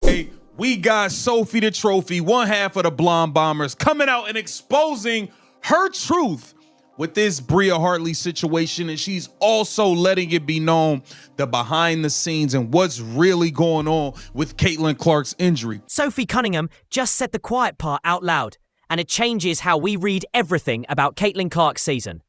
Hey, we got Sophie the Trophy, one half of the Blonde Bombers, coming out and exposing her truth with this Bria Hartley situation, and she's also letting it be known the behind the scenes and what's really going on with Caitlin Clark's injury. Sophie Cunningham just said the quiet part out loud, and it changes how we read everything about Caitlin Clark's season.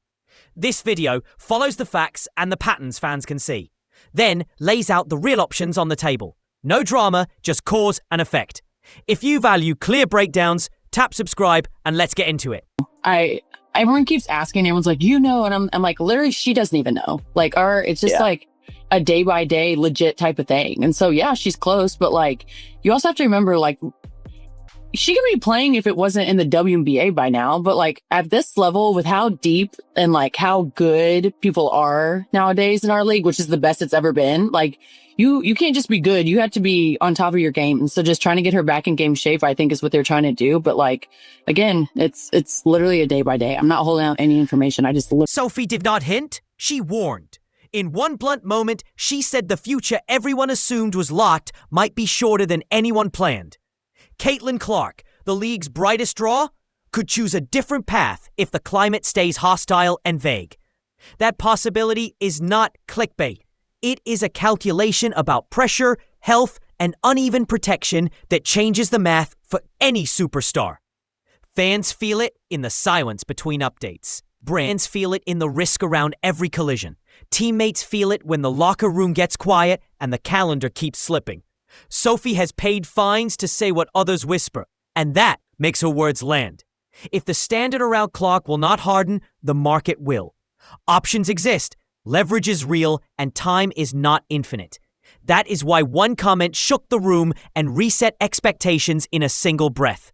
This video follows the facts and the patterns fans can see, then lays out the real options on the table. No drama, just cause and effect. If you value clear breakdowns, tap subscribe and let's get into it. Everyone keeps asking, everyone's like, and I'm like, literally, she doesn't even know. Like, it's just like a day by day legit type of thing. And so, yeah, she's close, but like, you also have to remember, like, she could be playing if it wasn't in the WNBA by now, but like at this level with how deep and like how good people are nowadays in our league, which is the best it's ever been, like you can't just be good. You have to be on top of your game. And so just trying to get her back in game shape, I think is what they're trying to do. But like, again, it's literally a day by day. I'm not holding out any information. I just Sophie did not hint. She warned. In one blunt moment, she said the future everyone assumed was locked might be shorter than anyone planned. Caitlin Clark, the league's brightest draw, could choose a different path if the climate stays hostile and vague. That possibility is not clickbait. It is a calculation about pressure, health, and uneven protection that changes the math for any superstar. Fans feel it in the silence between updates. Brands feel it in the risk around every collision. Teammates feel it when the locker room gets quiet and the calendar keeps slipping. Sophie has paid fines to say what others whisper, and that makes her words land. If the standard around Clark will not harden, the market will. Options exist, leverage is real, and time is not infinite. That is why one comment shook the room and reset expectations in a single breath.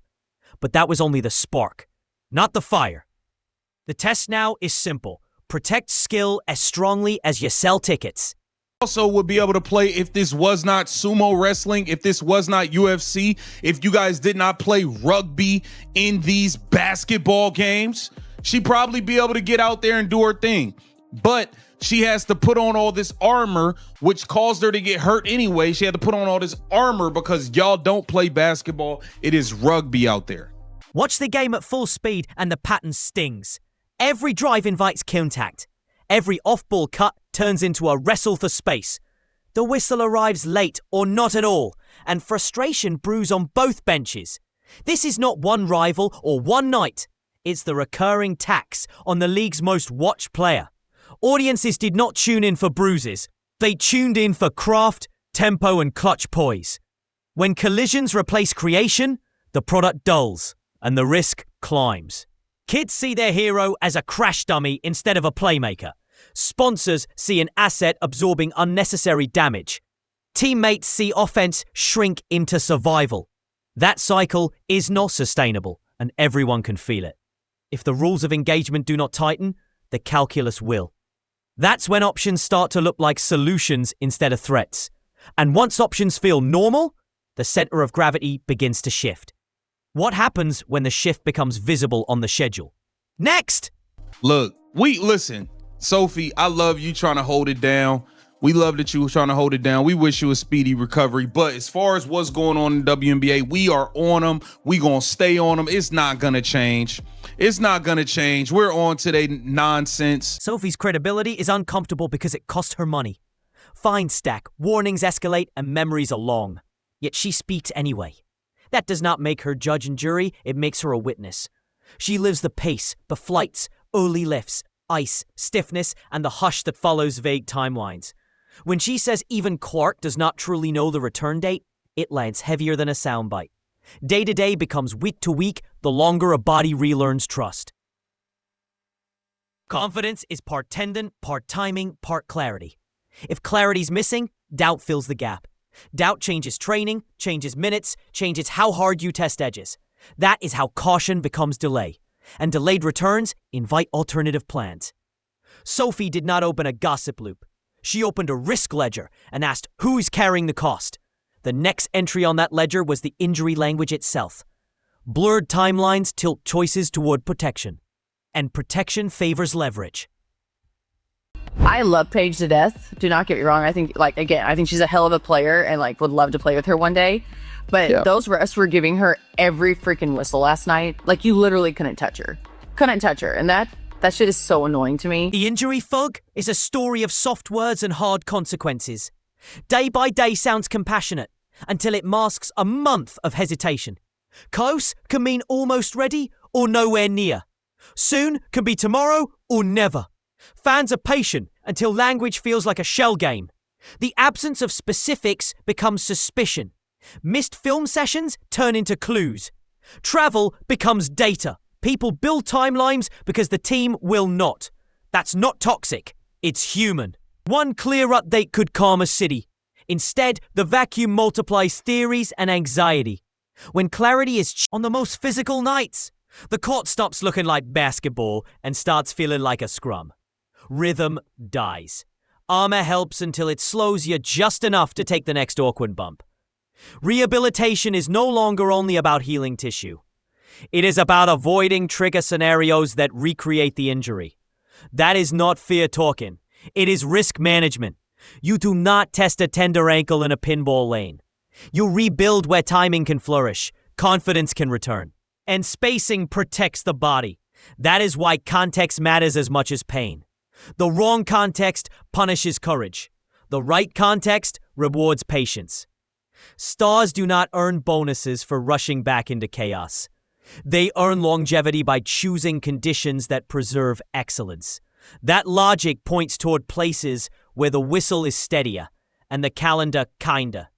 But that was only the spark, not the fire. The test now is simple. Protect skill as strongly as you sell tickets. Also would be able to play if this was not sumo wrestling, if this was not UFC, if you guys did not play rugby in these basketball games, she'd probably be able to get out there and do her thing. But she has to put on all this armor, which caused her to get hurt anyway. She had to put on all this armor because y'all don't play basketball. It is rugby out there. Watch the game at full speed and the pattern stings. Every drive invites contact. Every off-ball cut turns into a wrestle for space. The whistle arrives late or not at all, and frustration brews on both benches. This is not one rival or one night. It's the recurring tax on the league's most watched player. Audiences did not tune in for bruises. They tuned in for craft, tempo, and clutch poise. When collisions replace creation, the product dulls, and the risk climbs. Kids see their hero as a crash dummy instead of a playmaker. Sponsors see an asset absorbing unnecessary damage. Teammates see offense shrink into survival. That cycle is not sustainable, and everyone can feel it. If the rules of engagement do not tighten, the calculus will. That's when options start to look like solutions instead of threats. And once options feel normal, the center of gravity begins to shift. What happens when the shift becomes visible on the schedule? Next! Look, listen, Sophie, I love you trying to hold it down. We love that you were trying to hold it down. We wish you a speedy recovery. But as far as what's going on in the WNBA, we are on them. We gonna stay on them. It's not gonna change. It's not gonna change. We're on today nonsense. Sophie's credibility is uncomfortable because it cost her money. Fines stack, warnings escalate, and memories are long. Yet she speaks anyway. That does not make her judge and jury, it makes her a witness. She lives the pace, the flights, early lifts, ice, stiffness, and the hush that follows vague timelines. When she says even Clark does not truly know the return date, it lands heavier than a soundbite. Day to day becomes week to week, the longer a body relearns trust. Confidence is part tendon, part timing, part clarity. If clarity's missing, doubt fills the gap. Doubt changes training, changes minutes, changes how hard you test edges. That is how caution becomes delay. And delayed returns invite alternative plans. Sophie did not open a gossip loop. She opened a risk ledger and asked who's carrying the cost. The next entry on that ledger was the injury language itself. Blurred timelines tilt choices toward protection. And protection favors leverage. I love Paige to death. Do not get me wrong. I think, I think she's a hell of a player and would love to play with her one day. But those refs were giving her every freaking whistle last night. Like, you literally couldn't touch her. And that shit is so annoying to me. The injury fog is a story of soft words and hard consequences. Day by day sounds compassionate until it masks a month of hesitation. Close can mean almost ready or nowhere near. Soon can be tomorrow or never. Fans are patient until language feels like a shell game. The absence of specifics becomes suspicion. Missed film sessions turn into clues. Travel becomes data. People build timelines because the team will not. That's not toxic. It's human. One clear update could calm a city. Instead, the vacuum multiplies theories and anxiety. When clarity is on the most physical nights, the court stops looking like basketball and starts feeling like a scrum. Rhythm dies. Armor helps until it slows you just enough to take the next awkward bump. Rehabilitation is no longer only about healing tissue. It is about avoiding trigger scenarios that recreate the injury. That is not fear talking. It is risk management. You do not test a tender ankle in a pinball lane. You rebuild where timing can flourish, confidence can return, and spacing protects the body. That is why context matters as much as pain. The wrong context punishes courage. The right context rewards patience. Stars do not earn bonuses for rushing back into chaos. They earn longevity by choosing conditions that preserve excellence. That logic points toward places where the whistle is steadier and the calendar kinder,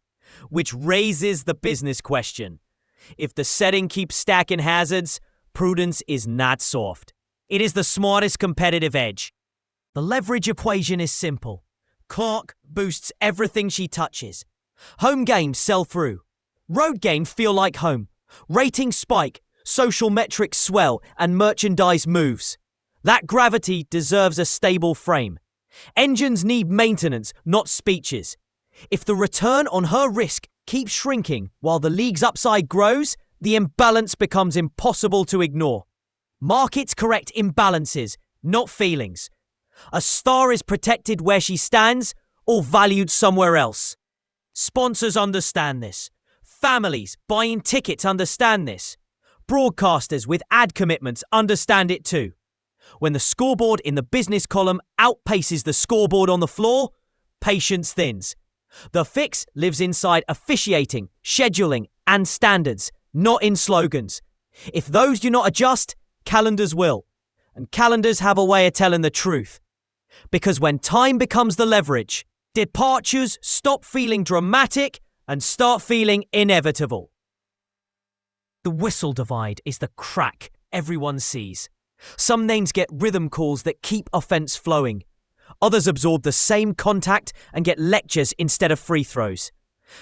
which raises the business question. If the setting keeps stacking hazards, prudence is not soft. It is the smartest competitive edge. The leverage equation is simple. Clark boosts everything she touches. Home games sell through. Road games feel like home. Ratings spike, social metrics swell, and merchandise moves. That gravity deserves a stable frame. Engines need maintenance, not speeches. If the return on her risk keeps shrinking while the league's upside grows, the imbalance becomes impossible to ignore. Markets correct imbalances, not feelings. A star is protected where she stands or valued somewhere else. Sponsors understand this. Families buying tickets understand this. Broadcasters with ad commitments understand it too. When the scoreboard in the business column outpaces the scoreboard on the floor, patience thins. The fix lives inside officiating, scheduling, and standards, not in slogans. If those do not adjust, calendars will. And calendars have a way of telling the truth. Because when time becomes the leverage, departures stop feeling dramatic and start feeling inevitable. The whistle divide is the crack everyone sees. Some names get rhythm calls that keep offense flowing. Others absorb the same contact and get lectures instead of free throws.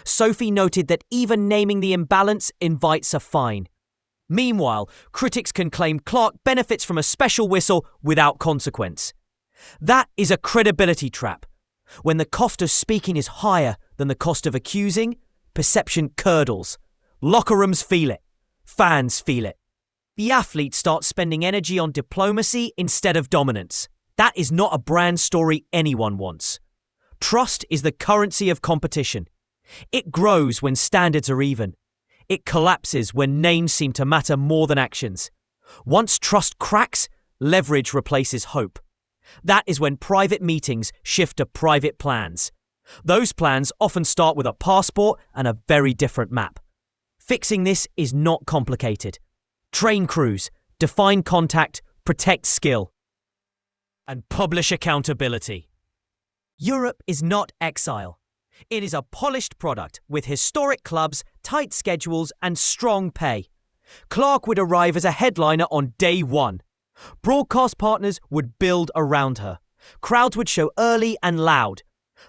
Sophie noted that even naming the imbalance invites a fine. Meanwhile, critics can claim Clark benefits from a special whistle without consequence. That is a credibility trap. When the cost of speaking is higher than the cost of accusing, perception curdles. Locker rooms feel it. Fans feel it. The athlete starts spending energy on diplomacy instead of dominance. That is not a brand story anyone wants. Trust is the currency of competition. It grows when standards are even. It collapses when names seem to matter more than actions. Once trust cracks, leverage replaces hope. That is when private meetings shift to private plans. Those plans often start with a passport and a very different map. Fixing this is not complicated. Train crews, define contact, protect skill, and publish accountability. Europe is not exile. It is a polished product with historic clubs, tight schedules, and strong pay. Clark would arrive as a headliner on day one. Broadcast partners would build around her. Crowds would show early and loud.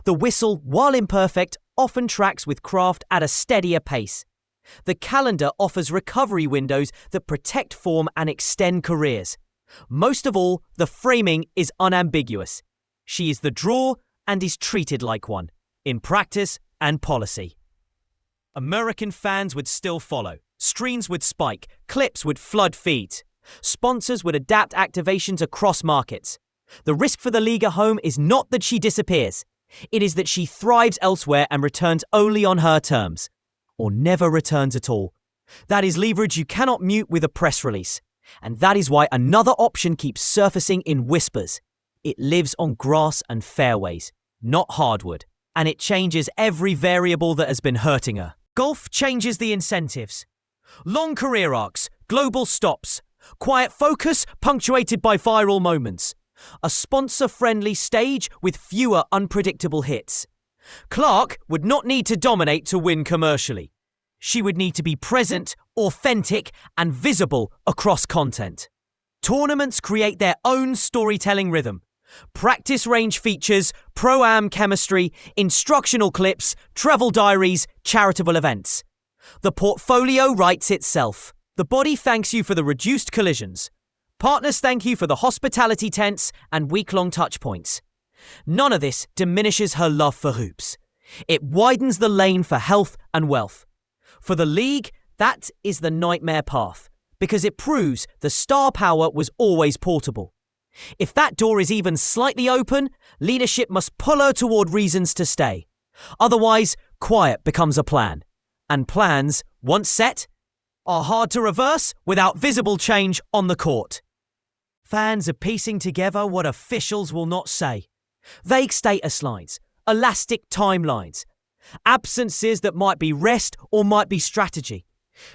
The whistle, while imperfect, often tracks with craft at a steadier pace. The calendar offers recovery windows that protect form and extend careers. Most of all, the framing is unambiguous. She is the draw and is treated like one, in practice and policy. American fans would still follow. Streams would spike. Clips would flood feeds. Sponsors would adapt activations across markets. The risk for the league at home is not that she disappears. It is that she thrives elsewhere and returns only on her terms. or never returns at all. That is leverage you cannot mute with a press release. And that is why another option keeps surfacing in whispers. It lives on grass and fairways, not hardwood. And it changes every variable that has been hurting her. Golf changes the incentives. Long career arcs, global stops, quiet focus punctuated by viral moments. A sponsor-friendly stage with fewer unpredictable hits. Clark would not need to dominate to win commercially. She would need to be present, authentic, and visible across content. Tournaments create their own storytelling rhythm. Practice range features, pro-am chemistry, instructional clips, travel diaries, charitable events. The portfolio writes itself. The body thanks you for the reduced collisions. Partners thank you for the hospitality tents and week-long touch points. None of this diminishes her love for hoops. It widens the lane for health and wealth. For the league, that is the nightmare path, because it proves the star power was always portable. If that door is even slightly open, leadership must pull her toward reasons to stay. Otherwise, quiet becomes a plan. And plans, once set, are hard to reverse without visible change on the court. Fans are piecing together what officials will not say. Vague status lines, elastic timelines, absences that might be rest or might be strategy.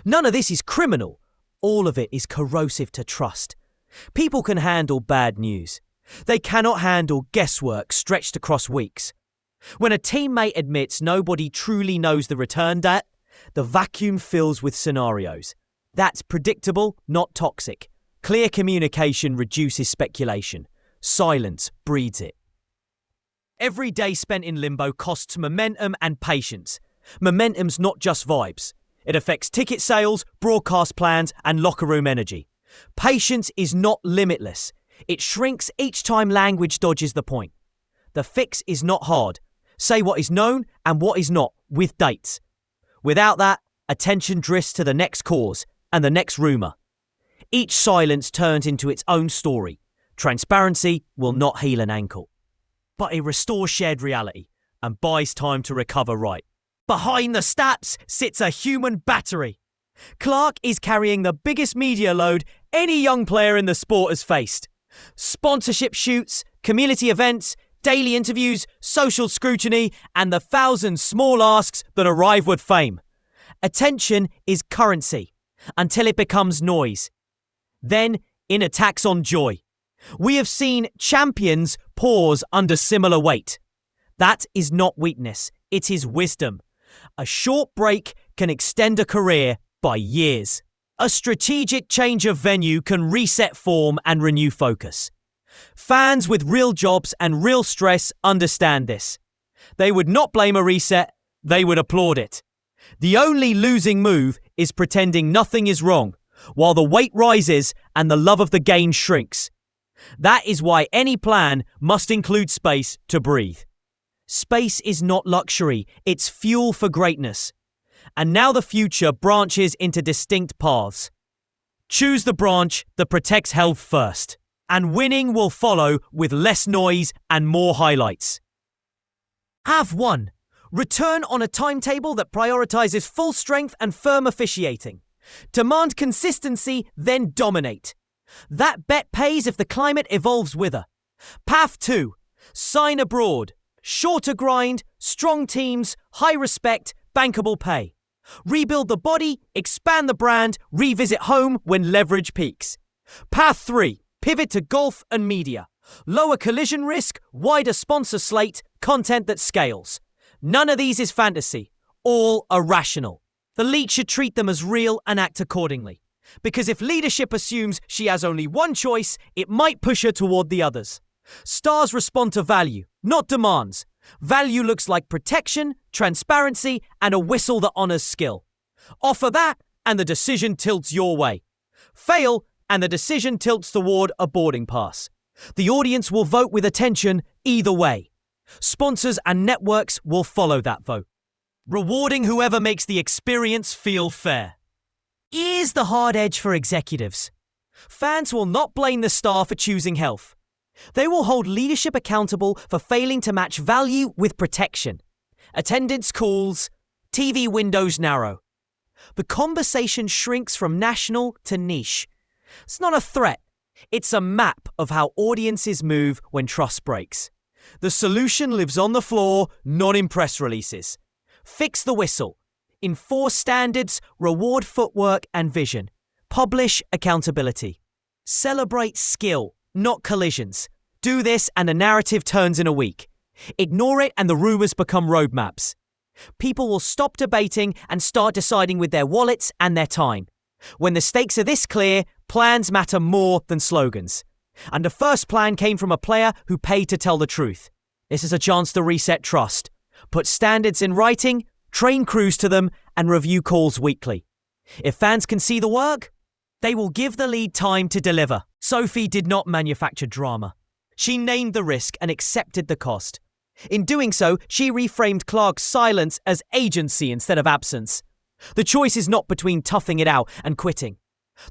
None of this is criminal. All of it is corrosive to trust. People can handle bad news. They cannot handle guesswork stretched across weeks. When a teammate admits nobody truly knows the return date, the vacuum fills with scenarios. That's predictable, not toxic. Clear communication reduces speculation. Silence breeds it. Every day spent in limbo costs momentum and patience. Momentum's not just vibes. It affects ticket sales, broadcast plans, and locker room energy. Patience is not limitless. It shrinks each time language dodges the point. The fix is not hard. Say what is known and what is not, with dates. Without that, attention drifts to the next cause and the next rumour. Each silence turns into its own story. Transparency will not heal an ankle. But it restores shared reality and buys time to recover right. Behind the stats sits a human battery. Clark is carrying the biggest media load any young player in the sport has faced. Sponsorship shoots, community events, daily interviews, social scrutiny, and the thousand small asks that arrive with fame. Attention is currency until it becomes noise. Then, in attacks on joy. We have seen champions pause under similar weight. That is not weakness, it is wisdom. A short break can extend a career by years. A strategic change of venue can reset form and renew focus. Fans with real jobs and real stress understand this. They would not blame a reset, they would applaud it. The only losing move is pretending nothing is wrong, while the weight rises and the love of the game shrinks. That is why any plan must include space to breathe. Space is not luxury, it's fuel for greatness. And now the future branches into distinct paths. Choose the branch that protects health first, and winning will follow with less noise and more highlights. Have 1. Return on a timetable that prioritizes full strength and firm officiating. Demand consistency, then dominate. That bet pays if the climate evolves with her. Path 2. Sign abroad. Shorter grind, strong teams, high respect, bankable pay. Rebuild the body, expand the brand, revisit home when leverage peaks. Path 3. Pivot to golf and media. Lower collision risk, wider sponsor slate, content that scales. None of these is fantasy. All are rational. The lead should treat them as real and act accordingly. Because if leadership assumes she has only one choice, it might push her toward the others. Stars respond to value, not demands. Value looks like protection, transparency, and a whistle that honors skill. Offer that, and the decision tilts your way. Fail, and the decision tilts toward a boarding pass. The audience will vote with attention either way. Sponsors and networks will follow that vote, rewarding whoever makes the experience feel fair. Here's the hard edge for executives. Fans will not blame the star for choosing health. They will hold leadership accountable for failing to match value with protection. Attendance calls, TV windows narrow. The conversation shrinks from national to niche. It's not a threat. It's a map of how audiences move when trust breaks. The solution lives on the floor, not in press releases. Fix the whistle. Enforce standards, reward footwork and vision. Publish accountability. Celebrate skill, not collisions. Do this and the narrative turns in a week. Ignore it and the rumors become roadmaps. People will stop debating and start deciding with their wallets and their time. When the stakes are this clear, plans matter more than slogans. And the first plan came from a player who paid to tell the truth. This is a chance to reset trust. Put standards in writing, train crews to them, and review calls weekly. If fans can see the work, they will give the lead time to deliver. Sophie did not manufacture drama. She named the risk and accepted the cost. In doing so, she reframed Clark's silence as agency instead of absence. The choice is not between toughing it out and quitting.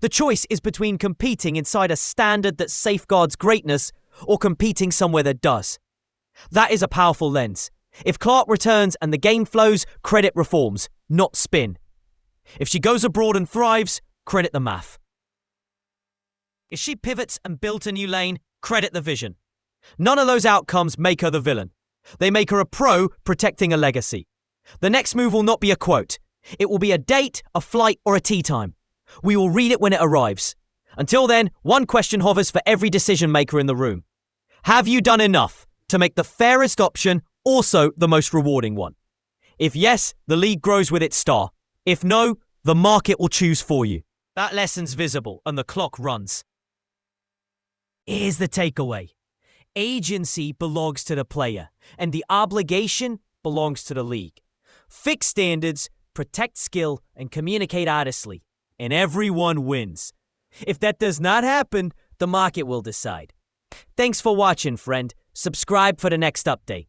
The choice is between competing inside a standard that safeguards greatness or competing somewhere that does. That is a powerful lens. If Clark returns and the game flows, credit reforms, not spin. If she goes abroad and thrives, credit the math. If she pivots and builds a new lane, credit the vision. None of those outcomes make her the villain. They make her a pro protecting a legacy. The next move will not be a quote. It will be a date, a flight, or a tea time. We will read it when it arrives. Until then, one question hovers for every decision maker in the room. Have you done enough to make the fairest option also the most rewarding one? If yes, the league grows with its star. If no, the market will choose for you. That lesson's visible and the clock runs. Here's the takeaway. Agency belongs to the player, and the obligation belongs to the league. Fix standards, protect skill, and communicate honestly, and everyone wins. If that does not happen, the market will decide. Thanks for watching, friend. Subscribe for the next update.